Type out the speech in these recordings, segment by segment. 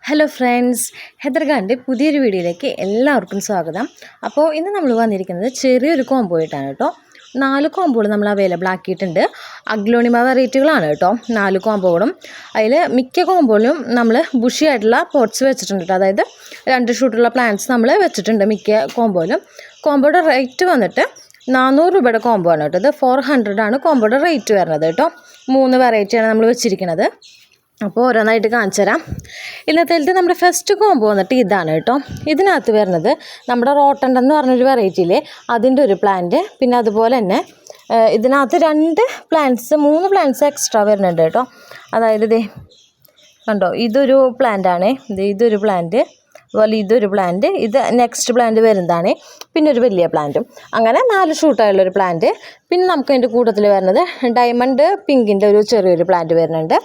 Hello friends, ഹെദർഗാൻ്റെ പുതിയൊരു വീഡിയോയിലേക്ക് എല്ലാവർക്കും സ്വാഗതം. അപ്പോൾ ഇന്ന് നമ്മൾ വന്നിരിക്കുന്നത് ചെറിയൊരു കോംബോ ആയിട്ടാണ് കേട്ടോ. 4 കോംബോകൾ നമ്മൾ അവൈലബിൾ ആക്കിയിട്ടുണ്ട്. അഗ്ലോണിമ വെറൈറ്റികളാണ് കേട്ടോ 4 കോംബോകളും. അതിൽ മിക്ക കോംബോയിലും നമ്മൾ ബുഷി ആയിട്ടുള്ള പോട്ട്സ് വെച്ചിട്ടുണ്ട് കേട്ടോ. അതായത് 2 ഷൂട്ടുള്ള പ്ലാന്റ്സ് നമ്മൾ വെച്ചിട്ടുണ്ട് മിക്ക കോംബോയിലും. കോംബോയുടെ റേറ്റ് വന്നിട്ട് 400 രൂപയുടെ കോംബോ ആണ് കേട്ടോ. ഇത് 400 ആണ് കോംബോയുടെ റേറ്റ് വരുന്നത് കേട്ടോ. 3 വെറൈറ്റിയാണ് നമ്മൾ വെച്ചിരിക്കുന്നത്. അപ്പോൾ ഓരോന്നായിട്ട് കാണിച്ചു തരാം. ഇന്നത്തെ നമ്മുടെ ഫസ്റ്റ് കോംബോ വന്നിട്ട് ഇതാണ് കേട്ടോ. ഇതിനകത്ത് വരുന്നത് നമ്മുടെ റോട്ടണ്ട് എന്ന് പറഞ്ഞൊരു വെറൈറ്റിയിലെ അതിൻ്റെ ഒരു പ്ലാന്റ്, പിന്നെ അതുപോലെ തന്നെ ഇതിനകത്ത് 3 പ്ലാന്റ്സ് എക്സ്ട്രാ വരുന്നുണ്ട് കേട്ടോ. അതായത് ഇതേ കണ്ടോ, ഇതൊരു പ്ലാന്റാണ്, ഇതൊരു പ്ലാന്റ്, അതുപോലെ ഇതൊരു പ്ലാന്റ്, ഇത് നെക്സ്റ്റ് പ്ലാന്റ് വരുന്നതാണ്, പിന്നെ ഒരു വലിയ പ്ലാന്റും, അങ്ങനെ 4 ഷൂട്ടായുള്ളൊരു പ്ലാന്റ്. പിന്നെ നമുക്ക് അതിൻ്റെ കൂട്ടത്തിൽ വരുന്നത് ഡയമണ്ട് പിങ്കിൻ്റെ ഒരു ചെറിയൊരു പ്ലാന്റ് വരുന്നുണ്ട്.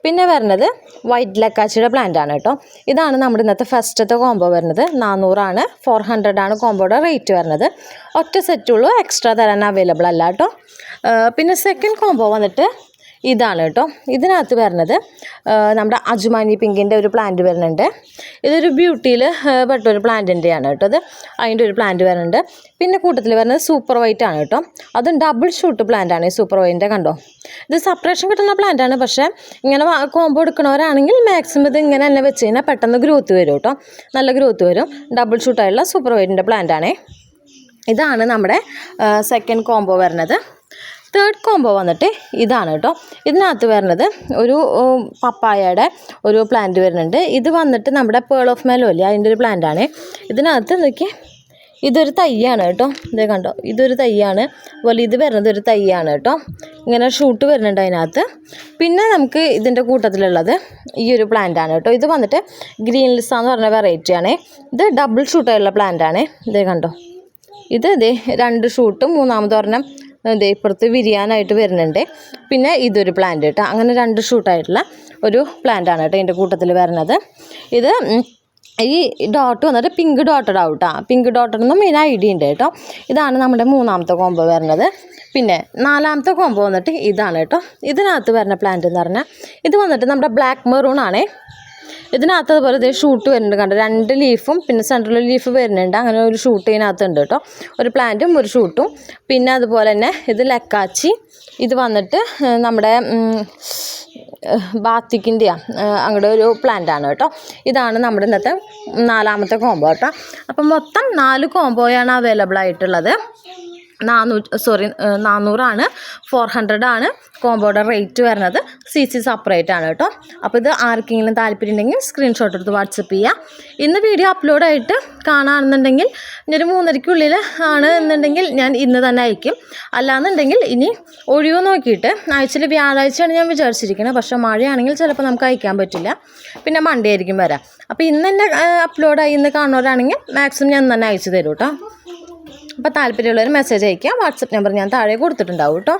പിന്നെ വരുന്നത് വൈറ്റ് ലക്കാച്ചിയുടെ പ്ലാന്റാണ് കേട്ടോ. ഇതാണ് നമ്മുടെ ഇന്നത്തെ ഫസ്റ്റത്തെ കോംബോ വരുന്നത്. 400 ആണ്, 400 ആണ് കോംബോയുടെ റേറ്റ് വരുന്നത്. ഒറ്റ സെറ്റുള്ളൂ, എക്സ്ട്രാ തരാൻ അവൈലബിൾ അല്ല കേട്ടോ. പിന്നെ സെക്കൻഡ് കോംബോ വന്നിട്ട് ഇതാണ് കേട്ടോ. ഇതിനകത്ത് വരുന്നത് നമ്മുടെ അജുമാനി പിങ്കിൻ്റെ ഒരു പ്ലാന്റ് വരുന്നുണ്ട്. ഇതൊരു ബ്യൂട്ടിയിൽ പെട്ടൊരു പ്ലാന്റിൻ്റെയാണ് കേട്ടോ. അതിൻ്റെ ഒരു പ്ലാന്റ് വരുന്നുണ്ട്. പിന്നെ കൂട്ടത്തിൽ വരുന്നത് സൂപ്പർ വൈറ്റ് ആണ് കേട്ടോ. അതും ഡബിൾ ഷൂട്ട് പ്ലാന്റാണ് ഈ സൂപ്പർ വൈറ്റിൻ്റെ. കണ്ടോ, ഇത് സെപ്പറേഷൻ കിട്ടുന്ന പ്ലാന്റാണ്. പക്ഷേ ഇങ്ങനെ കോംബോ എടുക്കണവരാണെങ്കിൽ മാക്സിമം ഇത് ഇങ്ങനെ തന്നെ വെച്ച് കഴിഞ്ഞാൽ പെട്ടെന്ന് ഗ്രോത്ത് വരും കേട്ടോ. നല്ല ഗ്രോത്ത് വരും. ഡബിൾ ഷൂട്ടായുള്ള സൂപ്പർ വൈറ്റിൻ്റെ പ്ലാന്റാണേ. ഇതാണ് നമ്മുടെ സെക്കൻഡ് കോംബോ വരുന്നത്. തേർഡ് കോംബോ വന്നിട്ട് ഇതാണ് കേട്ടോ. ഇതിനകത്ത് വരുന്നത് ഒരു പപ്പായയുടെ ഒരു പ്ലാന്റ് വരുന്നുണ്ട്. ഇത് വന്നിട്ട് നമ്മുടെ പേൾ ഓഫ് മെലോലി അതിൻ്റെ ഒരു പ്ലാന്റാണ്. ഇതിനകത്ത് നോക്കി, ഇതൊരു തൈയാണ് കേട്ടോ. ഇതേ കണ്ടോ, ഇതൊരു തൈയാണ്. അതുപോലെ ഇത് വരുന്നത് ഒരു തൈയാണ് കേട്ടോ. ഇങ്ങനെ ഷൂട്ട് വരുന്നുണ്ട് അതിനകത്ത്. പിന്നെ നമുക്ക് ഇതിൻ്റെ കൂട്ടത്തിലുള്ളത് ഈ ഒരു പ്ലാന്റാണ് കേട്ടോ. ഇത് വന്നിട്ട് ഗ്രീൻ ലിസ എന്ന് പറഞ്ഞ വെറൈറ്റിയാണ്. ഇത് ഡബിൾ ഷൂട്ടായുള്ള പ്ലാന്റാണ്. ഇതേ കണ്ടോ, ഇത് 2 ഷൂട്ടും 3ാമത് ഒരെണ്ണം ഇപ്പുറത്ത് വിരിയാനായിട്ട് വരുന്നുണ്ട്. പിന്നെ ഇതൊരു പ്ലാന്റ് കേട്ടോ. അങ്ങനെ 2 ഷൂട്ടായിട്ടുള്ള ഒരു പ്ലാന്റാണ് കേട്ടോ ഇതിൻ്റെ കൂട്ടത്തിൽ വരുന്നത്. ഇത് ഈ ഡോട്ട് വന്നിട്ട് പിങ്ക് ഡോട്ടഡ് ആവട്ടോ. പിങ്ക് ഡോട്ടഡ് മെയിൻ ഐഡിയ ഉണ്ട് കേട്ടോ. ഇതാണ് നമ്മുടെ 3ാമത്തെ കോംബോ വരുന്നത്. പിന്നെ 4ാമത്തെ കോംബോ വന്നിട്ട് ഇതാണ് കേട്ടോ. ഇതിനകത്ത് വരുന്ന പ്ലാന്റ് എന്ന് പറഞ്ഞാൽ ഇത് വന്നിട്ട് നമ്മുടെ ബ്ലാക്ക് മെറൂൺ ആണേ. ഇതിനകത്ത് അതുപോലെ ഇതേ ഷൂട്ട് വരുന്നുണ്ട്. കണ്ടോ, 2 ലീഫും പിന്നെ സെൻട്രൽ ലീഫ് വരുന്നുണ്ട്. അങ്ങനെ ഒരു ഷൂട്ട് ഇതിനകത്തുണ്ട് കേട്ടോ. ഒരു പ്ലാന്റും ഒരു ഷൂട്ടും. പിന്നെ അതുപോലെ തന്നെ ഇത് ലക്കാച്ചി. ഇത് വന്നിട്ട് നമ്മുടെ ബാത്തിക്കിൻ്റെയാണ് അങ്ങടെ ഒരു പ്ലാന്റാണ് കേട്ടോ. ഇതാണ് നമ്മുടെ ഇന്നത്തെ 4ാമത്തെ കോംബോ കേട്ടോ. അപ്പം മൊത്തം 4 കോംബോയാണ് അവൈലബിൾ ആയിട്ടുള്ളത്. 400 ആണ്, 400 ആണ് കോംബോയുടെ റേറ്റ് വരുന്നത്. CC സെപ്പറേറ്റ് ആണ് കേട്ടോ. അപ്പോൾ ഇത് ആർക്കെങ്കിലും താല്പര്യം ഉണ്ടെങ്കിൽ സ്ക്രീൻഷോട്ട് എടുത്ത് വാട്സപ്പ് ചെയ്യുക. ഇന്ന് വീഡിയോ അപ്ലോഡായിട്ട് കാണുകയാണെന്നുണ്ടെങ്കിൽ ഒരു 3:30 ആണ് എന്നുണ്ടെങ്കിൽ ഞാൻ ഇന്ന് തന്നെ അയക്കും. അല്ലാന്നുണ്ടെങ്കിൽ ഇനി ഒഴിവ് നോക്കിയിട്ട് ആഴ്ചയിൽ വ്യാഴാഴ്ചയാണ് ഞാൻ വിചാരിച്ചിരിക്കുന്നത്. പക്ഷേ മഴയാണെങ്കിൽ ചിലപ്പോൾ നമുക്ക് അയക്കാൻ പറ്റില്ല. പിന്നെ മൺഡേ ആയിരിക്കും വരാം. അപ്പോൾ ഇന്ന് തന്നെ അപ്ലോഡായി ഇന്ന് കാണുന്നവരാണെങ്കിൽ മാക്സിമം ഞാൻ തന്നെ അയച്ചു തരും കേട്ടോ. അപ്പോൾ താല്പര്യമുള്ളവർ മെസ്സേജ് അയയ്ക്കുക. വാട്സപ്പ് നമ്പർ ഞാൻ താഴെ കൊടുത്തിട്ടുണ്ടാവും കേട്ടോ.